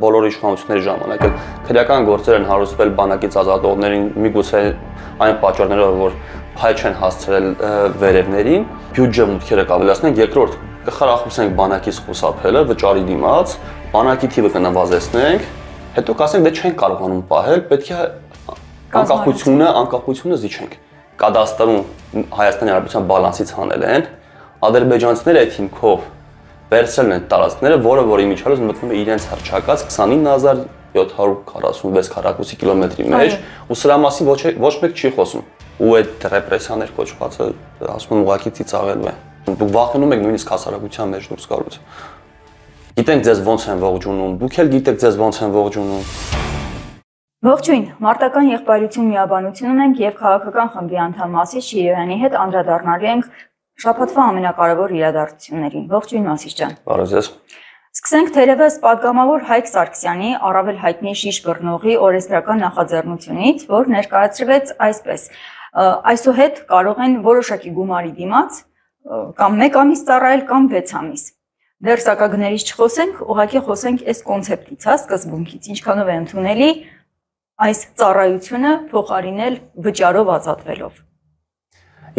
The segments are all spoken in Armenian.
բոլոր իշխանությունների ժամանակ էլ քրեական գործեր են հարուցվել բանակից ազատողներին, միգուցե այն պատճառներով, որ հայ չեն հասցրել վերևներին, բյուջե մուտքերը կավելացնենք, երկրորդ կխրախուսենք բանակից խուսափելը, վճարի դիմաց, բանակի թիվը կնվազեցնենք, հետո կասենք դե չենք կարողանում պահել, պետք է անկախությունը զիջենք։ Կադաստրում Հայաստանի Հանրապետության բալանսից հանել են, ադրբեջանցիները այդ հիմքով վերցրել են տարածքները, որը իմիջիայլոց մտնում է իրենց հռչակած 29746 քառակուսի կիլոմետրի մեջ, ու սրա մասին ոչ մեկ չի խոսում։ Ու այդ ռեպրեսիաներ կոչվածը ասում եմ ուղղակի ծիծաղելու է։ Դուք վախենում եք նույնիսկ հասարակության մեջ դուրս գալուց։ Գիտենք ձեզ ոնց են ողջունում, դուք էլ գիտեք ձեզ ոնց են ողջունում։ Ողջույն, մարտական եղբայրություն միաբանություն ունենք եւ քաղաքական խմբի անդամ Մասիս Շիրոյանի հետ անդրադառնալու ենք շաբաթվա ամենակարևոր իրադարձություններին։ Ողջույն Մասիս ջան։ Բարև ձեզ։ Սկսենք թերևս պատգամավոր Հայկ Սարգսյանի առավել հայտնի շիշ բռնողի օրենսդրական նախաձեռնությունից, որ ներկայացրվեց այսպես. այսուհետ կարող են որոշակի գումարի դիմաց կամ 1 ամիս ծառայել կամ 6 ամիս։ Դեռ սակագներից չխոսենք, ուղղակի խոսենք այս կոնցեպտից, սկզբունքից, ինչքանով է ընդունելի այս ծառայությունը փոխարինել վճարով ազատվելով։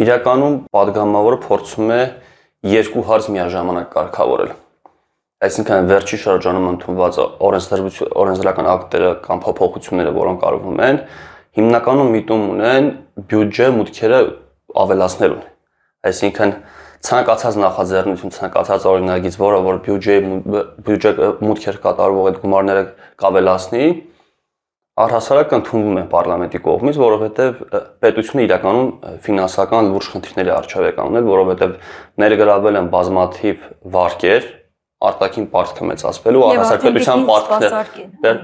Իրականում պատգամավորը փորձում է երկու հարց միաժամանակ կարգավորել։ Այսինքն վերջի շրջանում ընդունված օրենսդրական ակտերը կամ փոփոխությունները, որոնք արվում են, հիմնականում միտում ունեն բյուջե մուտքերը ավելացնելուն։ Այսինքն ցանկացած նախաձեռնություն, ցանկացած օրինագիծ, որ բյուջե մուտքեր կատարվող այդ գումարները կավելացնի, առհասարակ ընդունվում է պարլամենտի կողմից, որովհետև պետությունը իրականում ֆինանսական լուրջ խնդիրների առջև է կանգնել, որովհետև ներգրավել են բազմաթիվ վարկեր, արտաքին պարտքը մեծացվելու, առհասարակ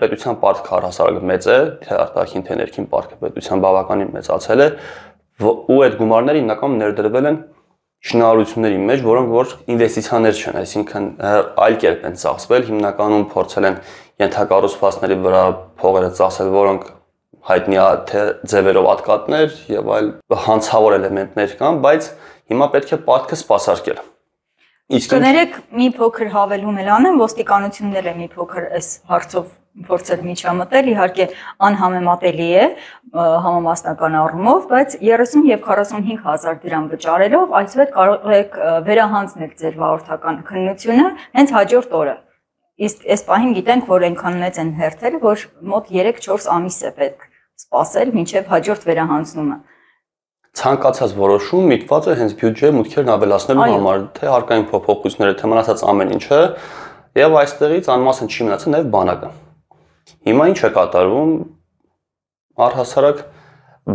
պետության պարտքը առհասարակ մեծ է, թե արտաքին թե ներքին պարտքը պետության բավականին մեծացել է, ու այդ գումարները հիմնականում ներդրվել են շինարարությունների մեջ, որոնք որ ինվեստիցիաներ չեն, այսինքն այլ կերպ են ծախսվել, հիմնականում փորձել են ենթակառուցվածքների վրա փողերը ծախսել, որոնք հայտնի է թե ձևերով ատկատներ եւ այլ հանցավոր էլեմենտներ կան, բայց հիմա պետք է պարտքը սպասարկել։ Կներեք մի փոքր հավելում էլ անեմ, ոստիկանությունն էլ է մի փոքր այս հարցով փորձել միջամտել, իհարկե անհամեմատելի է համամասնական առումով, բայց 30 եւ 45 հազար դրամ վճարելով այսուհետ կարող եք վերահանձնել ձեր վարորդական քննությունը հենց հաջորդ օրը։ Իսկ այս պահին գիտենք, որ այնքան մեծ են հերթերը, որ մոտ 3-4 ամիս է պետք սպասել մինչև հաջորդ վերահանձնումը։ Ցանկացած որոշում միտված է հենց բյուջե մուտքերն ավելացնելու համար, թե հարկային փոփոխությունները, թե մնացած ամեն ինչը, եւ այստեղից անմասն չի մնացել նաեւ բանակը։ Հիմա ինչ է կատարվում, առհասարակ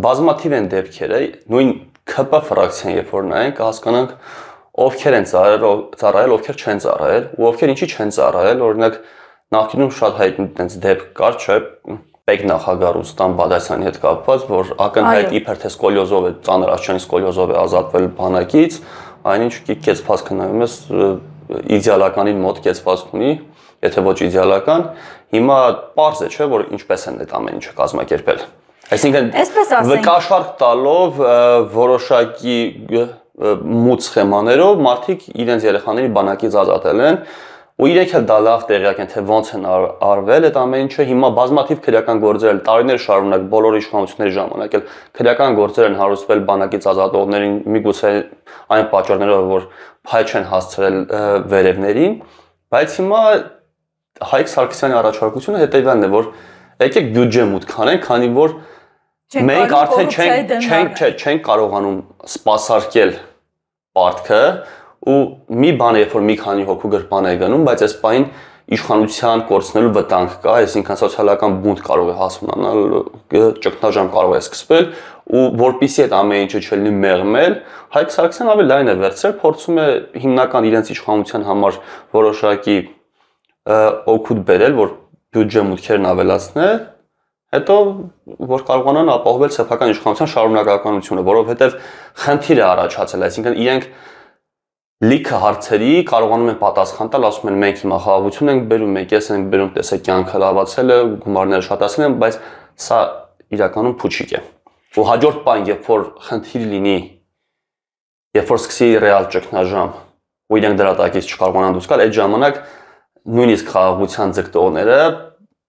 բազմաթիվ են դեպքերը, նույն ՔՊ ֆրակցիան, երբ որ նայենք, հասկանանք ովքեր են ծառայել, ովքեր չեն ծառայել, ու ովքեր ինչի չեն ծառայել, օրինակ նախկինում շատ հայտնի այդպես դեպք կար, չէ, պետնախագահ Ռուստամ Բադասյանի հետ կապված, որ ակնհայտ իբր թե սկոլիոզով է, ծանր աչքանի սկոլիոզով է ազատվել բանակից, այնինչ կեցվածքը նայում ես իդեալականին մոտ կեցվածք ունի, եթե ոչ իդեալական, հիմա պարզ է, չէ, որ ինչպես են այդ ամեն ինչը կազմակերպել։ Այսինքն վկաշարք տալով որոշակի մութ սխեմաներով մարդիկ իրենց երեխաների բանակից ազատել են, ու իրենք էլ դա լավ տեղյակ են, թե ոնց են արվել այդ ամեն ինչը, հիմա բազմաթիվ քրեական գործեր են տարիներ շարունակ բոլոր իշխանությունների ժամանակ էլ քրեական գործեր են հարուցվել բանակից ազատողներին, միգուցե այն պատճառներով, որ հայ չեն հասցրել վերևներին, բայց հիմա Հայկ Սարգսյանի առաջարկությունը հետևյալն է, որ եկեք բյուջե մուտք անենք, քանի որ մենք արդեն չենք կարողանում սպասարկել պարտքը, ու մի բան է, երբ որ մի քանի հոգու գրպան է գնում, բայց այս պահին իշխանության կորցնելու վտանգ կա, այսինքն սոցիալական բունտ կարող է հասունանալ, ճգնաժամ կարող է սկսվել, ու որպեսզի այդ ամեն ինչը չլինի մեղմել, Հայկ Սարգսյանը ավելի լայն է վերցրել, փորձում է հիմնական իրենց իշխանության համար որոշակի օգուտ բերել, որ բյուջե մուտքերն ավելացնել, հետո որ կարողանան ապահովել սեփական իշխանության շարունակականությունը, որովհետև խնդիր է առաջացել, այսինքն իրենք լիքը հարցերի կարողանում են պատասխան տալ, ասում են մենք հիմա խաղաղություն ենք բերում, մենք ես ենք բերում, տեսեք կյանքը լավացել է, գումարները շատացել են, բայց սա իրականում փուչիկ է։ Ու հաջորդ բան, երբ որ խնդիր լինի, երբ որ սկսի ռեալ ճգնաժամ, ու իրենք դրա տակից չկարողանան դուրս գալ, այդ ժամանակ նույնիսկ խաղաղության ձգտողները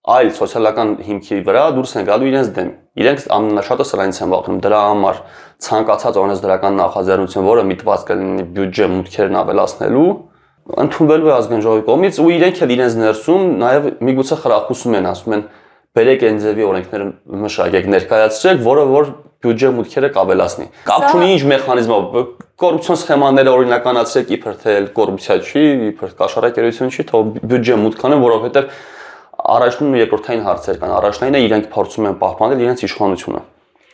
այլ սոցիալական հիմքի վրա դուրս են գալու իրենց դեմ։ Իրենք ամենաշատը սրանից են վախենում։ Դրա համար ցանկացած օրենսդրական նախաձեռնություն, որը միտված կլինի բյուջե մուտքերն ավելացնելու, ընդունվելու է ազգային ժողովի կողմից ու իրենք էլ իրենց ներսում նաև միգուցե խրախուսում են, ասում են բերեք այն ձևի օրենքները մշակեք, ներկայացրեք, որը որ բյուջե մուտքերը կավելացնի։ Կապ չունի ինչ մեխանիզմով, կոռուպցիոն սխեմաները օրինականացրեք, իբր թե կոռուպցիա չի, իբր կաշառակերություն չի, թող բյուջե մուտքանը, որովհետև առաջնային ու երկրորդային հարցեր կան։ Առաջնայինը իրենք փորձում են պահպանել իրենց իշխանությունը։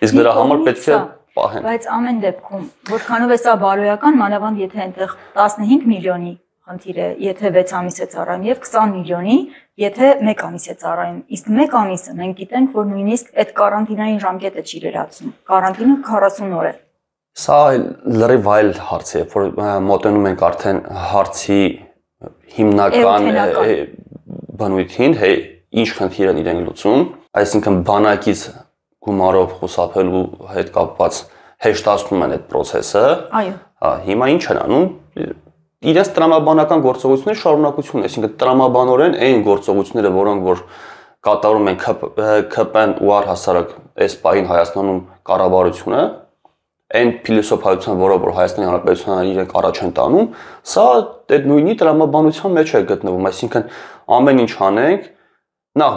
Իսկ դրա համար պետք է պահեն։ Բայց ամեն դեպքում, որքանով է սա բարոյական, մանավանդ եթե այնտեղ 15 միլիոնի խնդիր է, եթե 6 ամիս է ծառայում եւ 20 միլիոնի, եթե 1 ամիս է ծառայում։ Իսկ 1 ամիսը մենք գիտենք, որ նույնիսկ այդ կարանտինային ժամկետը չի լրացնում։ Կարանտինը 40 օր է։ Սա լրիվ այլ հարց է, որ մոտենում ենք արդեն հարցի հիմնական բնույթին, ինչ խնդիր են իրենք լուծում, այսինքն բանակից գումարով խուսափելու հետ կապված հեշտացնում են այդ process-ը։ Այո։ Հիմա ինչ են անում։ Իրենց տրամաբանական գործողությունների շարունակությունն է, այսինքն տրամաբանորեն այն գործողությունները, որոնք որ կատարում են ԿՊ-ն ու առհասարակ այս պահին Հայաստանում կառավարությունը, այն փիլիսոփայության, որով որ Հայաստանի Հանրապետությանը իրենք առաջ են տանում, սա այդ նույնի տրամաբանության մեջ է գտնվում, այսինքն ամեն ինչ անենք, նախ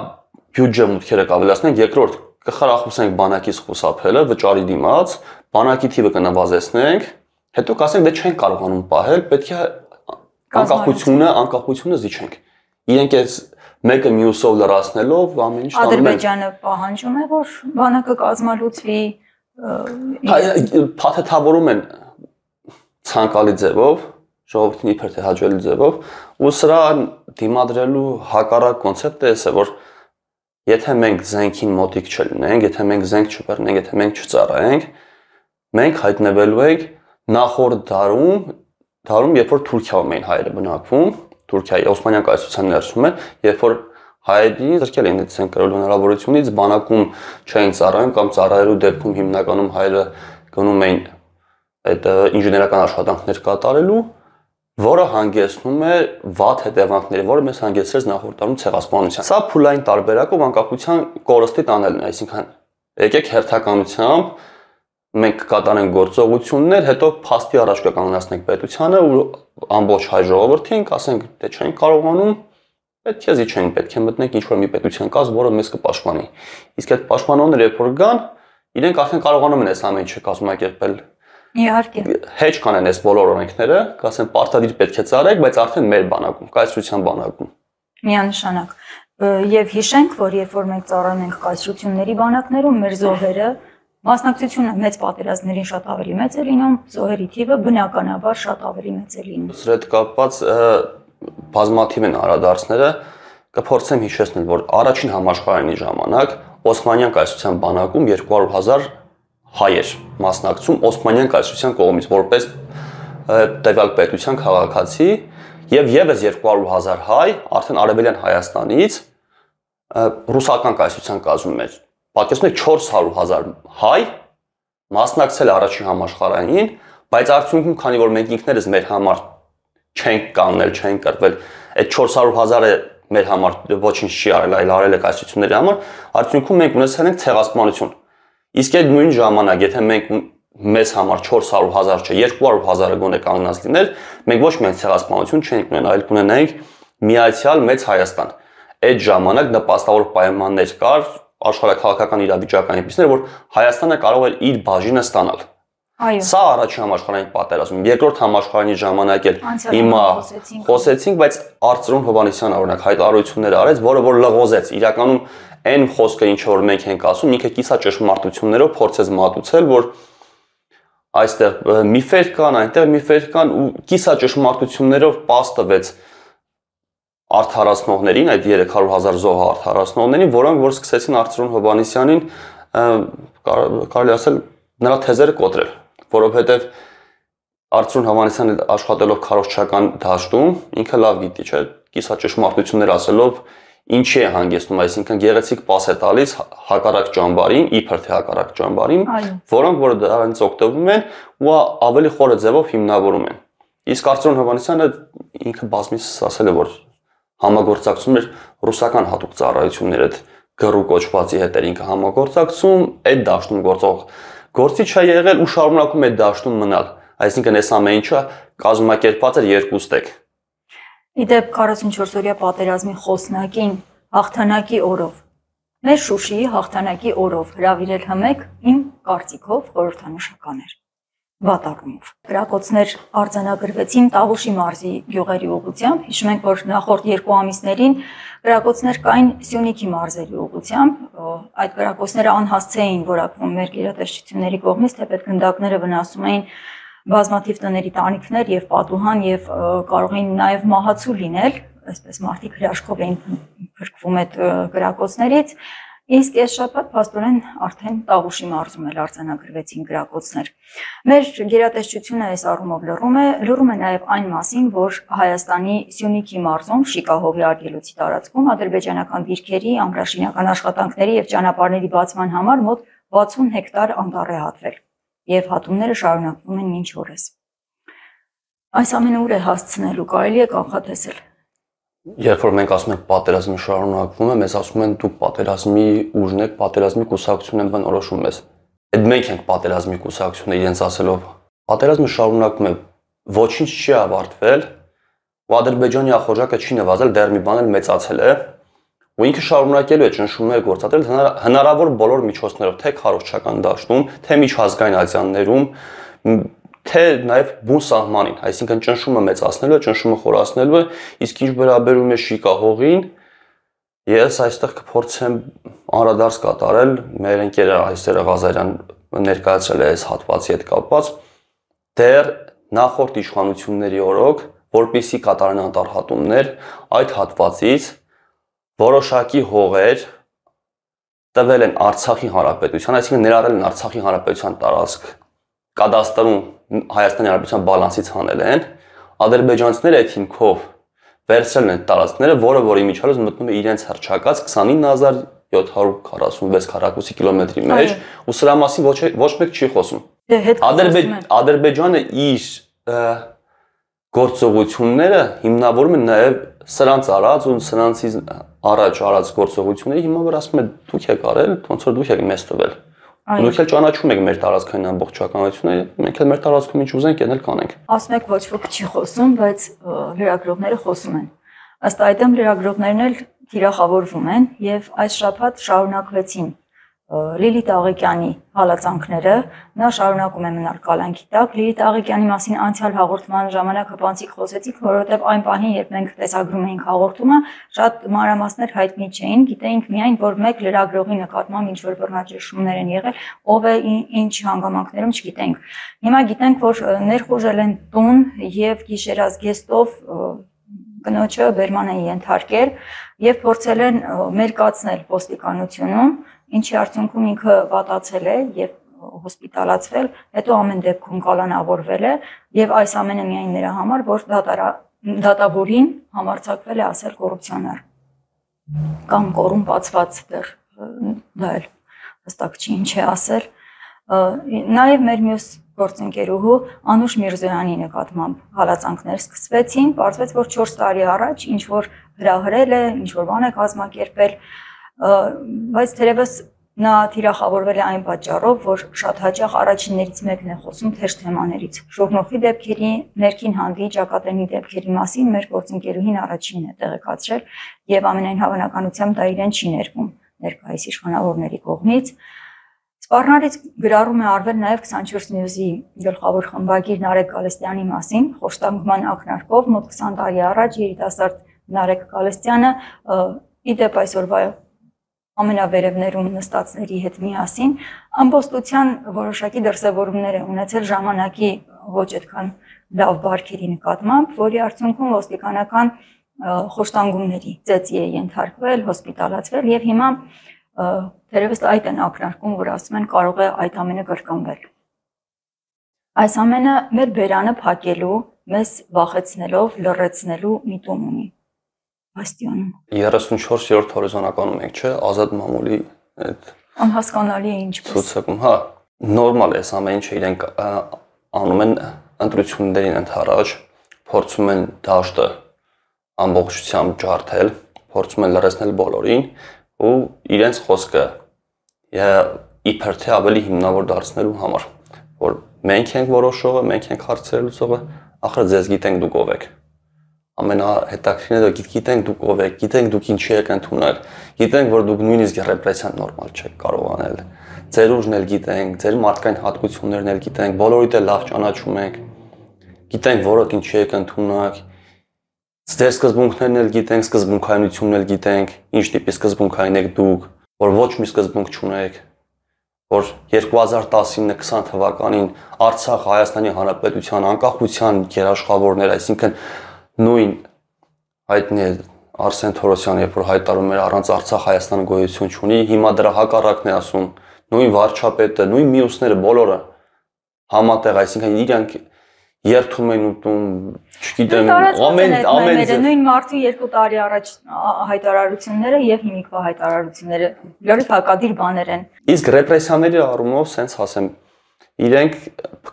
բյուջե մուտքերը կավելացնենք, երկրորդ կխրախուսենք բանակից խուսափելը, վճարի դիմաց, բանակի թիվը կնվազեցնենք, հետո կասենք դե չենք կարողանում պահել, պետք է անկախությունը զիջենք։ Իրենք այս մեկը մյուսով լրացնելով ամեն ինչ տանում են։ Ադրբեջանը պահանջում է, որ բանակը կազմալուծվի, փաթեթավորում են ցանկալի ձևով, ժողովրդին իբր թե հաջողելի ձևով, ու սրա դիմադրելու հակառակ կոնցեպտը էս է, որ եթե մենք զենքին մոտիկ չլինենք, եթե մենք զենք չբռնենք, եթե մենք չծառայենք, մենք հայտնվելու ենք նախորդ դարում, երբ որ Թուրքիայում էին հայերը բնակվում, Թուրքիայի Օսմանյան կայսրության ներսում են, երբ որ հայերին զրկել էին ցեն կրելու հնարավորությունից, բանակում չէին ծառայում կամ ծառայելու դեպքում հիմնականում հայերը գնում էին այդ ինժեներական աշխատանքներ կատարելու, որը հանգեցնում է վատ հետևանքների, որը մեզ հանգեցրեց նախորդ տարում ցեղասպանության։ Սա փուլային տարբերակով անկախության կորստի տանելն է, այսինքն եկեք հերթականությամբ մենք կկատարենք գործողություններ, հետո փաստի առաջ կկանգնեցնենք պետությանը ու ամբողջ հայ ժողովրդին կասենք, թե չենք կարողանում, պետք է զիջենք, պետք է մտնենք ինչ-որ մի պետության կազմ, որը մեզ կպաշտպանի։ Իսկ այդ պաշտպանողները երբ որ գան, իրենք արդեն կարողանում են այս ամեն ինչը կազմակերպել։ Իհարկե։ Հեչ կանեն այս բոլոր օրենքները, կասեն պարտադիր պետք է ծառայեք, բայց արդեն մեր բանակում, կայսրության բանակում։ Միանշանակ։ Եվ հիշենք, որ երբ որ մենք ծառայում ենք կայսրությունների բանակներում, մեր զոհերը մասնակցությունը մեծ պատերազմներին շատ ավելի մեծ է լինում, զոհերի թիվը բնականաբար շատ ավելի մեծ է լինում։ Սրա հետ կապված բազմաթիվ են արադարձները, կփորձեմ հիշեցնել, որ առաջին համաշխարհային ժամանակ Օսմանյան կայսրության բանակում 200,000 հայեր մասնակցում Օսմանյան կայսրության կողմից որպես տվյալ պետության քաղաքացի եւ եւս 200,000 հայ արդեն արևելյան Հայաստանից ռուսական կայսրության կազմում էր։ Պատկերացնեք 400,000 հայ մասնակցել առաջին համաշխարհային, բայց արդյունքում, քանի որ մենք ինքներս մեր համար չենք կանգնել, չենք կրվել, այդ 400,000-ը մեր համար ոչինչ չի արել, այլ արել է կայսրությունների համար, արդյունքում մենք ունեցել ենք ցեղասպանություն։ Իսկ այդ նույն ժամանակ, եթե մենք մեզ համար 400,000 չէ, 200,000-ը գոնե կանգնած լինել, մենք ոչ միայն ցեղասպանություն չենք ունենա, այլ կունենայինք միացյալ մեծ Հայաստան։ Այդ ժամանակ նպաստավոր պայմաններ կար, աշխարհաքաղաքական իրավիճակային պիսներ, որ Հայաստանը կարող էր իր բաժինը ստանալ։ Այո։ Սա առաջին համաշխարհային պատերազմում, երկրորդ համաշխարհային ժամանակ էլ հիմա խոսեցինք, բայց Արծրուն Հովհաննիսյանը օրինակ հայտարարություններ արեց, որը որ լղոզեց իրականում այն խոսքը, ինչ որ մենք ենք ասում, ինքը կիսա ճշմարտություններով փորձեց մատուցել, որ այստեղ միֆեր կան, այնտեղ միֆեր կան ու կիսա ճշմարտություններով պաս տվեց արդարացնողներին, այդ 300,000 զոհ արդարացնողներին, որոնք որ սկսեցին Արծրուն Հովհաննիսյանին կարելի ասել նրա թեզերը կոտրել, որովհետև Արծրուն Հովհաննիսյանը աշխատելով քարոզչական դաշտում ինքը լավ գիտի, չէ, կիսա ճշմարտություններ ասելով ինչի է հանգեցնում, այսինքն գեղեցիկ պաս է տալիս հակառակ ճամբարին, իբր թե հակառակ ճամբարին, որոնք որ դրանից օգտվում են ու ավելի խորը ձևով հիմնավորում են։ Իսկ Արծրուն Հովհաննիսյանը ինքը բազմիցս ասել է, որ համագործակցում էր ռուսական հատուկ ծառայությունների հետ գրու կոչվածի հետ էր ինքը համագործակցում, այդ դաշտում գործող գործիչ է եղել ու շարունակում այդ դաշտում մնալ։ Այսինքն այս ամեն ինչը կազմակերպված էր երկու ստեկ։ Իդեպ 44-օրյա պատերազմի խոսնակին հաղթանակի օրով, մեր Շուշիի հաղթանակի օրով հրավիրել հմեք իմ կարծիքով խորհրդանշական էր։ Վատառումով։ Կրակոցներ արձանագրվեցին Տավուշի մարզի գյուղերի ուղղությամբ, հիշում ենք, որ նախորդ 2 ամիսներին կրակոցներ կային Սյունիքի մարզերի ուղղությամբ, այդ կրակոցները անհասցե էին որակվում մեր գերատեսչությունների կողմից, թեպետ գնդակները վնասում էին բազմաթիվ տների տանիքներ եւ պատուհան եւ կարող էին նաեւ մահացու լինել, այսպես մարդիկ հրաշքով էին փրկվում այդ կրակոցներից, իսկ այս շաբաթ փաստորեն արդեն Տավուշի մարզում էլ արձանագրվեցին կրակոցներ։ Մեր գերատեսչությունը այս առումով լռում է նաեւ այն մասին, որ Հայաստանի Սյունիքի մարզում Շիկահողի արգելոցի տարածքում ադրբեջանական դիրքերի, ամրաշինական աշխատանքների եւ ճանապարհների բացման համար մոտ 60 հեկտար անտառ է հատվել եւ հատումները շարունակվում են մինչ օրս։ Այս ամենը ուր է հասցնելու, կարելի է կանխատեսել։ Երբ որ մենք ասում ենք պատերազմը շարունակվում է, մեզ ասում են դուք պատերազմի ուժն եք, պատերազմի կուսակցությունն են բնորոշում մեզ։ Այդ մենք ենք պատերազմի կուսակցությունը իրենց ասելով։ Պատերազմը շարունակվում է, ոչինչ չի ավարտվել, ու Ադրբեջանի ախորժակը չի նվազել, դեռ մի բան էլ մեծացել է, ու ինքը շարունակելու է ճնշումներ գործադրել հնարավոր բոլոր միջոցներով, թե քարոզչական դաշտում, թե միջազգային ատյաններում, թե նաև բուն սահմանին, այսինքն ճնշումը մեծացնելու է, ճնշումը խորացնելու է, իսկ ինչ վերաբերում է Շիկահողին, ես այստեղ կփորձեմ անդրադարձ կատարել, մեր ընկեր Այսեր Ղազարյան ներկայացրել է այս հատվածի հետ կապված, դեռ նախորդ իշխանությունների օրոք, որպեսզի կատարեն անտառհատումներ, այդ հատվածից որոշակի հողեր տվել են Արցախի Հանրապետության, այսինքն ներառել են Արցախի Հանրապետության տարածք, կադաստրում Հայաստանի Հանրապետության բալանսից հանել են, ադրբեջանցիները այդ հիմքով վերցրել են տարածքները, որը իմիջիայլոց մտնում է իրենց հռչակած 29746 քառակուսի կիլոմետրի մեջ, ու սրա մասին ոչ մեկ չի խոսում։ Ադրբեջանը իր գործողությունները հիմնավորում են նաև սրանց արած ու սրանցից առաջ արած գործողությունների հիմա որ ասում են դուք եք արել, ոնց որ դուք եք մեզ տվել։ Դուք էլ ճանաչում եք մեր տարածքային ամբողջականությունը, մենք էլ մեր տարածքում ինչ ուզենք ենել կանենք։ Ասում եք ոչ ոք չի խոսում, բայց լրագրողները խոսում են։ Ըստ այդմ լրագրողներն էլ թիրախավորվում են եւ այս շաբաթ շարունակվեցին Լիլիթ Աղիկյանի հալածանքները, նա շարունակում է մնալ կալանքի տակ։ Լիլիթ Աղիկյանի մասին անցյալ հաղորդման ժամանակ հպանցիկ խոսեցինք, որովհետև այն պահին, երբ մենք տեսագրում էինք հաղորդումը, շատ մանրամասներ հայտնի չէին, գիտեինք միայն, որ մեկ լրագրողի նկատմամբ ինչ որ բռնաճնշումներ են եղել, ով է ինչ հանգամանքներում չգիտենք։ Հիմա գիտենք, որ ներխուժել են տուն եւ գիշերազգեստով կնոջը բերման են ենթարկել եւ փորձել են մերկացնել ոստիկանությունում, ինչի արդյունքում ինքը վատացել է եւ հոսպիտալացվել, հետո ամեն դեպքում կալանավորվել է եւ այս ամենը միայն նրա համար, որ դատավորին համարձակվել է ասել կոռուպցիոներ կամ կոռումպացված դեռ դա էլ հստակ չի ինչ է ասել։ Նաեւ մեր մյուս գործընկերուհու Անուշ Միրզոյանի նկատմամբ հալածանքներ սկսվեցին, պարզվեց, որ 4 տարի առաջ ինչ որ հրահրել է, ինչ որ բան է կազմակերպել, բայց թերևս նա թիրախավորվել է այն պատճառով, որ շատ հաճախ առաջիններից մեկն է խոսում թեժ թեմաներից։ Շողնոխի դեպքերի, ներքին հանդի, ճակատենի դեպքերի մասին մեր գործընկերուհին առաջինն է տեղեկացրել եւ ամենայն հավանականությամբ դա իրեն չի ներվում ներկայիս իշխանավորների կողմից։ Սպառնալից գրառում է արվել նաև 24 News-ի գլխավոր խմբագիր Նարեկ Գալստյանի մասին, խոշտանգման ակնարկով մոտ 20 տարի առաջ երիտասարդ Նարեկ Գալստյանը իդեպ այսօրվա ամենավերևներում նստածների հետ միասին ամբոստության որոշակի դրսևորումներ է ունեցել ժամանակի ոչ այդքան լավ բարքերի նկատմամբ, որի արդյունքում ոստիկանական խոշտանգումների ծեծի է ենթարկվել, հոսպիտալացվել եւ հիմա թերևս այդ են ակնարկում, որ ասում են կարող է այդ ամենը կրկնվել։ Այս ամենը մեր բերանը փակելու, մեզ վախեցնելով, լռեցնելու միտում ունի Բաստիոնում։ 34-րդ հորիզոնականում ենք, չէ՞, Ազատ մամուլի այդ անհասկանալի է ինչպես։ Ցուցակում, հա, նորմալ է, այս ամեն ինչը իրենք անում են ընտրություններին ընդառաջ, փորձում են դաշտը ամբողջությամբ ջարդել, փորձում են լրացնել բոլորին ու իրենց խոսքը իբր թե ավելի հիմնավոր դարձնելու համար, որ մենք ենք որոշողը, մենք ենք հարցերը լուծողը, ախր ձեզ գիտենք դուք ով եք։ Ամենահետաքրքիրն է գիտենք դուք ով եք, գիտենք դուք ինչի եք ընդունել, գիտենք որ դուք նույնիսկ ռեպրեսիան նորմալ չեք կարող անել։ Ձեր ուժն էլ գիտենք, ձեր մարդկային հատկություններն էլ գիտենք, բոլորիդ էլ լավ ճանաչում ենք։ Գիտենք որոք ինչի եք ընդունակ։ Ձեր սկզբունքներն էլ գիտենք, սկզբունքայնությունն էլ գիտենք, ինչ տիպի սկզբունքային եք դուք, որ ոչ մի սկզբունք չունեք, որ 2019-20 թվականին Արցախ Հայաստանի Հանրապետության անկախության երաշխավորներ, այսինքն նույն հայտնի է Արսեն Թորոսյանը, երբ որ հայտարարում էր առանց Արցախ Հայաստանը գոյություն չունի, հիմա դրա հակառակն է ասում, նույն վարչապետը, նույն մյուսները բոլորը համատեղ, այսինքն իրանք երթում են ուտում, չգիտեմ, ամեն նույն մարդու 2 տարի առաջ հայտարարությունները եւ հիմիկվա հայտարարությունները լրիվ հակադիր բաներ են։ Իսկ ռեպրեսիաների առումով, սենց ասեմ, իրենք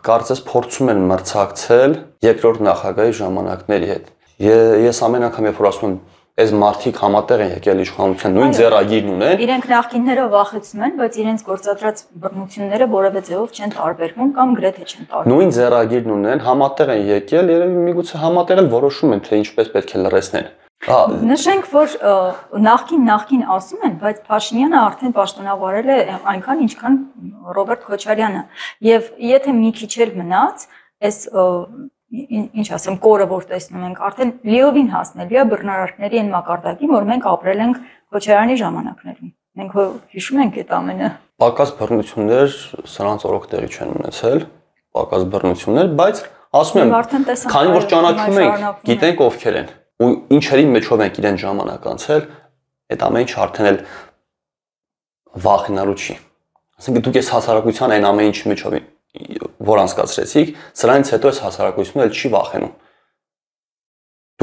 կարծես փորձում են մրցակցել երկրորդ նախագահի ժամանակների հետ։ Ես ամեն անգամ երբ որ ասում եմ, այս մարդիկ համատեղ են եկել իշխանության, նույն ձեռագիրն ունեն։ Իրենք նախկինները վախեցնում են, բայց իրենց գործադրած բռնությունները որևէ ձևով չեն տարբերվում կամ գրեթե չեն տարբերվում։ Նույն ձեռագիրն ունեն, համատեղ են եկել, երևի միգուցե համատեղ էլ որոշում են, թե ինչպես պետք է լրացնեն։ Նշենք, որ նախկին ասում են, բայց Փաշինյանը արդեն պաշտոնավարել է այնքան, ինչքան Ռոբերտ Քոչարյանը։ Եվ եթե մի քիչ էլ մնաց, այս ինչ ասեմ, կորը որ տեսնում ենք, արդեն լիովին հասնելի է բռնարարքների այն մակարդակին, որ մենք ապրել ենք Քոչարյանի ժամանակներում։ Մենք հիշում ենք այդ ամենը։ Պակաս բռնություններ սրանց օրոք տեղի չեն ունեցել, պակաս բռնություններ, բայց ասում եմ, քանի որ ճանաչում ենք, գիտենք ովքեր են ու ինչերի մեջով ենք իրեն ժամանակ անցել, այդ ամեն ինչ արդեն էլ վախենալու չի։ Ասենք դուք այս հասարակության այն ամեն ինչի մեջով որ անցկացրեցիք, սրանից հետո այս հասարակությունը էլ չի վախենում։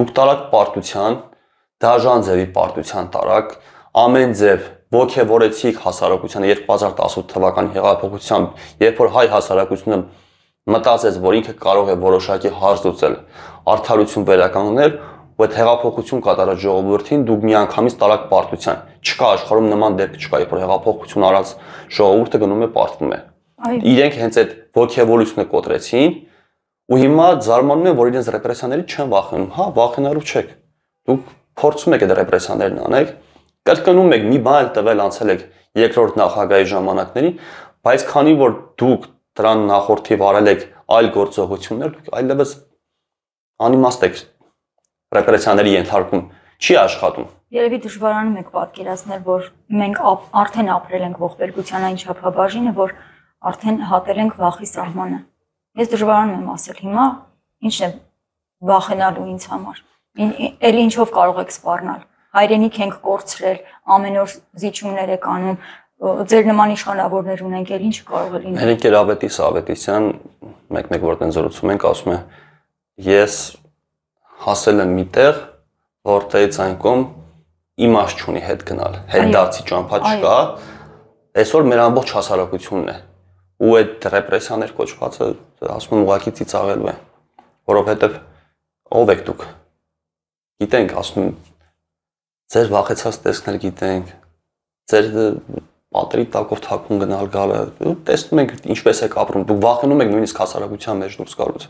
Դուք տարաք պարտության, դաժան ձևի պարտության տարաք, ամեն ձև ոգևորեցիք հասարակությանը 2018 թվականի հեղափոխությամբ, երբ որ հայ հասարակությունը մտածեց, որ ինքը կարող է որոշակի հարց լուծել, արդարություն վերականգնել, ու այդ հեղափոխություն կատարած ժողովրդին դուք միանգամից տարաք պարտության։ Չկա աշխարհում նման դեպք չկա, երբ որ հեղափոխություն արած ժողովուրդը գնում է պարտվում է։ Իրենք հենց այդ ոգևորությունը կոտրեցին ու հիմա զարմանում են, որ իրենց ռեպրեսիաների չեն վախենում։ Հա, վախենալու չեք։ Դուք փորձում եք այդ ռեպրեսիաներն անեք, կրկնում եք, մի բան էլ տվել անցել եք երկրորդ նախագահի ժամանակներին, բայց քանի որ դուք դրան նախորդիվ արել եք այլ գործողություններ, դուք այլևս անիմաստ եք ռեպրեսիաների ենթարկում չի աշխատում։ Երևի դժվարանում եք պատկերացնել, որ մենք արդեն ապրել ենք ողբերգության այն չափաբաժինը, որ արդեն հատել ենք վախի սահմանը։ Ես դժվարանում եմ ասել հիմա ինչն է վախենալու ինձ համար։ Էլ ինչով կարող եք սպառնալ։ Հայրենիք ենք կորցրել, ամեն օր զիջումներ եք անում, ձեր նման իշխանավորներ ունենք, էլ ինչ կարող է լինել։ Հենրիկ Ավետիս Ավետիսյան մեկ-մեկ որ տեն զրուցում ենք, ասում է, ես հասել եմ միտեղ, որտեղից այն կողմ իմաստ չունի հետ գնալ, հետդարձի ճամփա չկա, այսօր մեր ամբողջ հասարակությունն է, ու այդ ռեպրեսիաներ կոչվածը ասում եմ ուղղակի ծիծաղելու է, որովհետև ով եք դուք, գիտենք, ասում եմ, ձեր վախեցած տեսքներ գիտենք, ձեր պատերի տակով թաքուն գնալ գալը, տեսնում ենք ինչպես եք ապրում, դուք վախենում եք նույնիսկ հասարակության մեջ դուրս գալուց,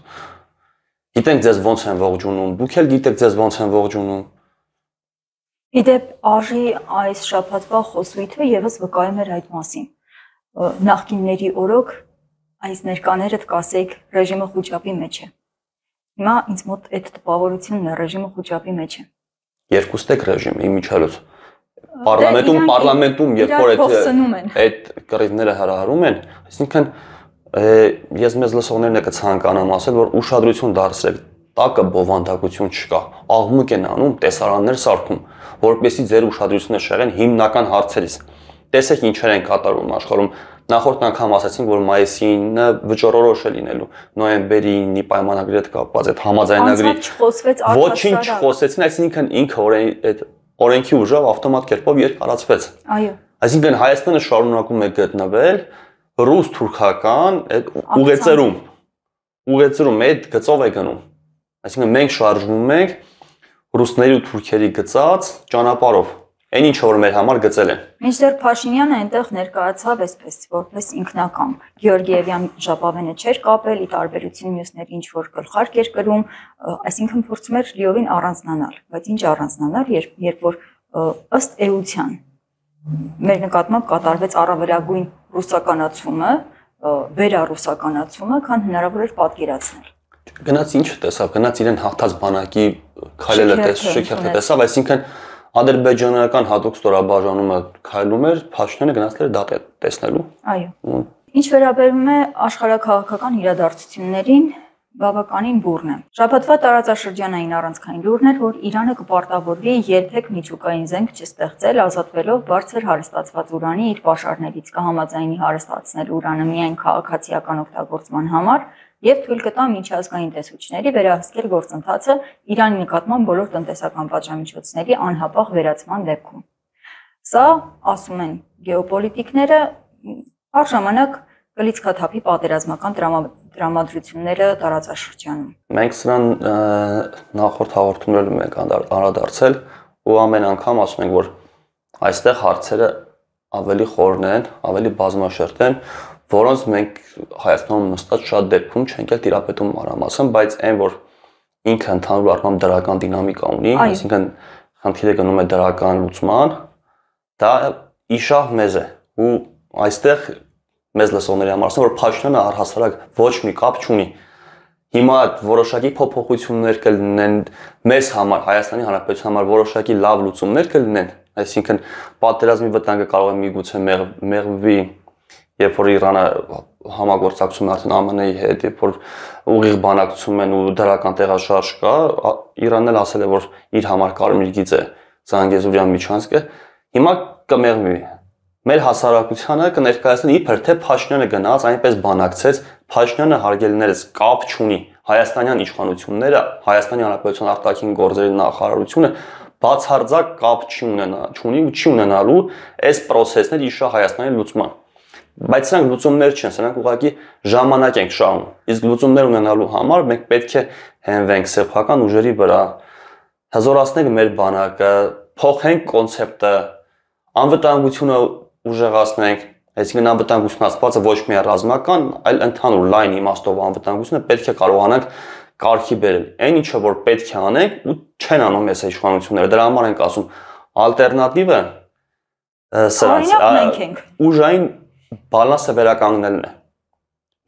գիտենք ձեզ ոնց են ողջունում, դուք էլ գիտեք ձեզ ոնց են ողջունում։ Իդեպ արժի այս շաբաթվա խոսույթը եւս վկայում էր այդ մասին։ Նախկինների օրոք այս ներկաները կասեիք ռեժիմը խոճապի մեջ է։ Հիմա ինձ մոտ այդ տպավորությունն է, ռեժիմը խոճապի մեջ է։ Երկուստեք ռեժիմը իմիջիալոց պարլամենտում երբ որ այդ կռիվները հրահարում են, այսինքն ես մեզ լսողներն կցանկանամ ասել, որ ուշադրություն դարձրեք, տակը բովանդակություն չկա, աղմուկ են անում, տեսարաններ սարքում, որպեսզի ձեր ուշադրությունը շեղեն հիմնական հարցերից։ Տեսեք ինչեր են կատարում աշխարհում։ Նախորդ անգամ ասացինք, որ մայիսինը վճռորոշ է լինելու, նոյեմբերի 9-ի պայմանագրի հետ կապված այդ համաձայնագրի ոչինչ չխոսեցին, այսինքն ինքը այդ օրենքի ուժով ավտոմատ կերպով երկարացվեց։ Այո։ Այսինքն Հայաստանը շարունակում է գտնվել ռուս-թուրքական այդ ուղեծրում այդ գծով է գնում։ Այսինքն մենք շարժվում ենք ռուսների ու թուրքերի գծած ճանապարհով, այն ինչ որ մեր համար գծել են։ Մինչդեռ Փաշինյանը այնտեղ ներկայացավ այսպես, որպես ինքնակամ։ Գեորգիևյան ժապավենը չէր կապել, ի տարբերություն մյուսների ինչ որ գլխարկ էր կրում, այսինքն փորձում էր լիովին առանձնանալ, բայց ինչ առանձնանալ, երբ որ ըստ էության մեր նկատմամբ կատարվեց առավելագույն ռուսականացումը, վերառուսականացումը, քան հնարավոր էր պատկերացնել։ Գնաց ինչ տեսավ, գնաց իրեն հաղթած բանակի քայլելը շքերթը տեսավ, այսինքն ադրբեջանական հատուկ ստորաբաժանումը քայլում էր, Փաշինյանը գնացել էր դա տեսնելու։ Այո։ Ինչ վերաբերում է աշխարհաքաղաքական իրադարձություններին, բավականին բուռն է։ Շաբաթվա տարածաշրջանային առանցքային լուրն էր, որ Իրանը կպարտավորվի երբեք միջուկային զենք չստեղծել, ազատվելով բարձր հարստացված ուրանի իր պաշարներից, կհամաձայնի հարստացնել ուրանը միայն քաղաքացիական օգտագործման համար եւ թույլ կտա միջազգային տեսուչների վերահսկել գործընթացը Իրանի նկատմամբ բոլոր տնտեսական պատժամիջոցների անհապաղ վերացման դեպքում։ Սա, ասում են գեոպոլիտիկները, առժամանակ կլիցքաթափի պատերազմական տրամադրությունները տարածաշրջանում։ Մենք սրան նախորդ հաղորդումներում ենք անդրադարձել ու ամեն անգամ ասում ենք, որ այստեղ հարցերը ավելի խորն են, ավելի բազմաշերտ են, որոնց մենք Հայաստանում նստած շատ դեպքում չենք էլ տիրապետում մանրամասն, բայց այն որ ինքը ընդհանուր առմամբ դրական դինամիկա ունի, այսինքն խնդիրը գնում է դրական լուծման, դա իշահ մեզ է ու այստեղ մեզ լսողների համար ասեմ, որ Փաշինյանը առհասարակ ոչ մի կապ չունի։ Հիմա որոշակի փոփոխություններ կլինեն մեզ համար, Հայաստանի Հանրապետության համար որոշակի լավ լուծումներ կլինեն, այսինքն պատերազմի վտանգը կարող է միգուցե մեղվի, երբ որ Իրանը համագործակցում է արդեն ԱՄՆ-ի հետ, երբ որ ուղիղ բանակցում են ու դրական տեղաշարժ կա, Իրանն էլ ասել է, որ իր համար կարմիր գիծ է Զանգեզուրյան միջանցքը, հիմա կմեղվի։ Մեր հասարակությանը կներկայացնի իբր թե Փաշինյանը գնաց, այնպես բանակցեց, Փաշինյանը հարգելիներս կապ չունի հայաստանյան իշխանությունները, Հայաստանի Հանրապետության արտաքին գործերի նախարարությունը բացարձակ կապ չունի ու չի ունենալու այս process-ները իշահ Հայաստանի լուծման։ Բայց սրանք լուծումներ չեն, սրանք ուղղակի ժամանակ ենք շահում։ Իսկ լուծումներ ունենալու համար մենք պետք է հենվենք սեփական ուժերի վրա, հզորացնենք մեր բանակը, փոխենք կոնցեպտը, անվտանգությունը ուժեղացնենք, այսինքն անվտանգություն ասվածը ոչ միայն ռազմական, այլ ընդհանուր լայն իմաստով անվտանգությունը պետք է կարողանանք կարգի բերել։ Այն ինչը որ պետք է անենք ու չեն անում այս իշխանությունները, դրա համար ենք ասում ալտերնատիվը սրանց ուժային բալանսը վերականգնելն է։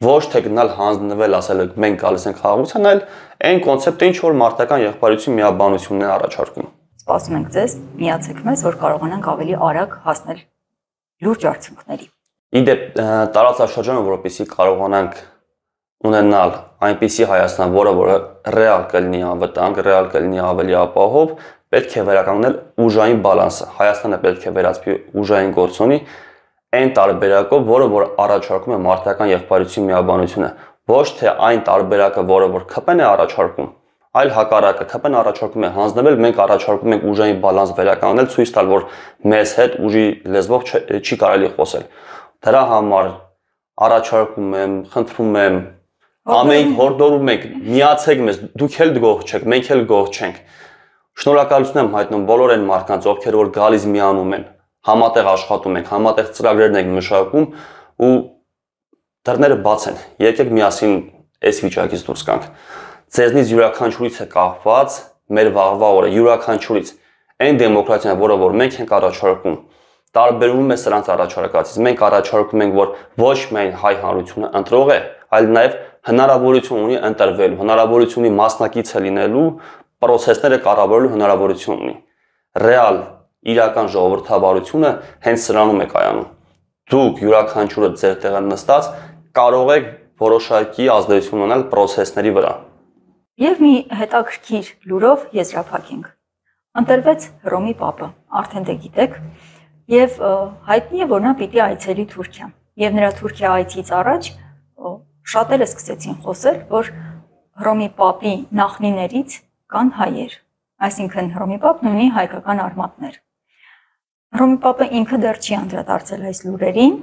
Ոչ թե գնալ հանձնվել, ասել մենք գալիս ենք խաղաղության, այլ այն կոնցեպտը ինչ որ մարտական եղբայրություն միաբանությունն է առաջարկում։ Սպասում ենք ձեզ, միացեք մեզ, որ կարողանանք ավելի արագ հասնել լուրջ արդյունքների։ Իդեպ տարածաշրջանը, որովհետեւ կարողանանք ունենալ այնպիսի Հայաստան, որը ռեալ կլինի անվտանգ, ռեալ կլինի ավելի ապահով, պետք է վերականգնել ուժային բալանսը։ Հայաստանը պետք է վերածվի ուժային գործոնի այն տարբերակով, որը որ առաջարկում է մարտական եղբայրություն միաբանությունը, ոչ թե այն տարբերակը, որը որ ԿՊ-ն է առաջարկում, այլ հակառակը, ԿՊ-ն առաջարկում է հանձնվել, մենք առաջարկում ենք ուժային բալանս վերականգնել, ցույց տալ, որ մեզ հետ ուժի լեզվով չի կարելի խոսել։ Դրա համար առաջարկում եմ, խնդրում եմ, ամեն հորդորում ենք, միացեք մեզ, դուք էլ գող չեք, մենք էլ գող չենք։ Շնորհակալություն եմ հայտնում բոլոր այն մարդկանց, ովքեր որ գալիս միանում են, համատեղ աշխատում ենք, համատեղ ծրագրեր ենք մշակում ու դռները բաց են։ Եկեք միասին այս վիճակից դուրս գանք։ Ձեզնից յուրաքանչյուրից է կախված մեր վաղվա օրը, յուրաքանչյուրից այն դեմոկրատիան, որը որ մենք ենք առաջարկում, տարբերվում է սրանց առաջարկածից։ Մենք առաջարկում ենք, որ ոչ միայն հայ հանրությունը ընտրող է, այլ նաև հնարավորություն ունի ընտրվելու, հնարավորություն ունի մասնակիցը լինելու, process-ները կառավարելու հնարավորություն ունի։ Ռեալ իրական ժողովրդավարությունը հենց սրանում է կայանում։ Դուք յուրաքանչյուրը ձեր տեղը նստած կարող եք որոշակի ազդեցություն ունենալ process-ների վրա։ Եվ մի հետաքրքիր լուրով եզրափակենք։ Ընտրվեց Հռոմի Պապը, արդեն դե գիտեք, եւ հայտնի է, որ նա պիտի այցելի Թուրքիա։ Եվ նրա Թուրքիա այցից առաջ շատերը սկսեցին խոսել, որ Հռոմի Պապի նախնիներից կան հայեր, այսինքն Հռոմի Պապն ունի հայկական արմատներ։ Հռոմի Պապը ինքը դեռ չի անդրադարձել այս լուրերին,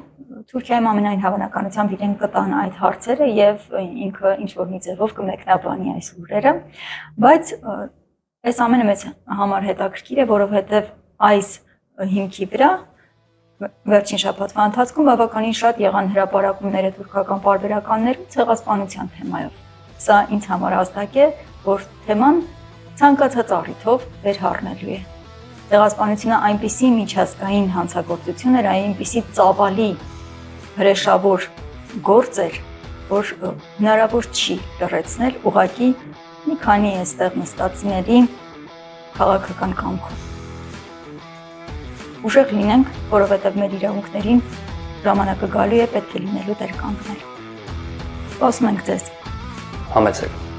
Թուրքիայում ամենայն հավանականությամբ իրեն կտան այդ հարցերը եւ ինքը ինչ որ մի ձևով կմեկնաբանի այս լուրերը, բայց Այս ամենը մեծ համար հետաքրքիր է, որովհետև այս հիմքի վրա վերջին շաբաթվա ընթացքում բավականին շատ եղան հրապարակումները թուրքական պարբերականներում ցեղասպանության թեմայով։ Սա ինձ համար ազդակ է, որ թեման ցանկացած առիթով վերհառնելու է։ Ցեղասպանությունը այնպիսի միջազգային հանցագործություն էր, այնպիսի ծավալի հրեշավոր գործ էր, որ հնարավոր չի լրացնել ուղղակի մի քանի այստեղ նստածների քաղաքական կամքով։ Ուժեղ լինենք, որովհետև մեր իրավունքներին ժամանակը գալու է պետք է լինելու դեր կանգնել։ Ասում ենք ձեզ։ Համեցեք։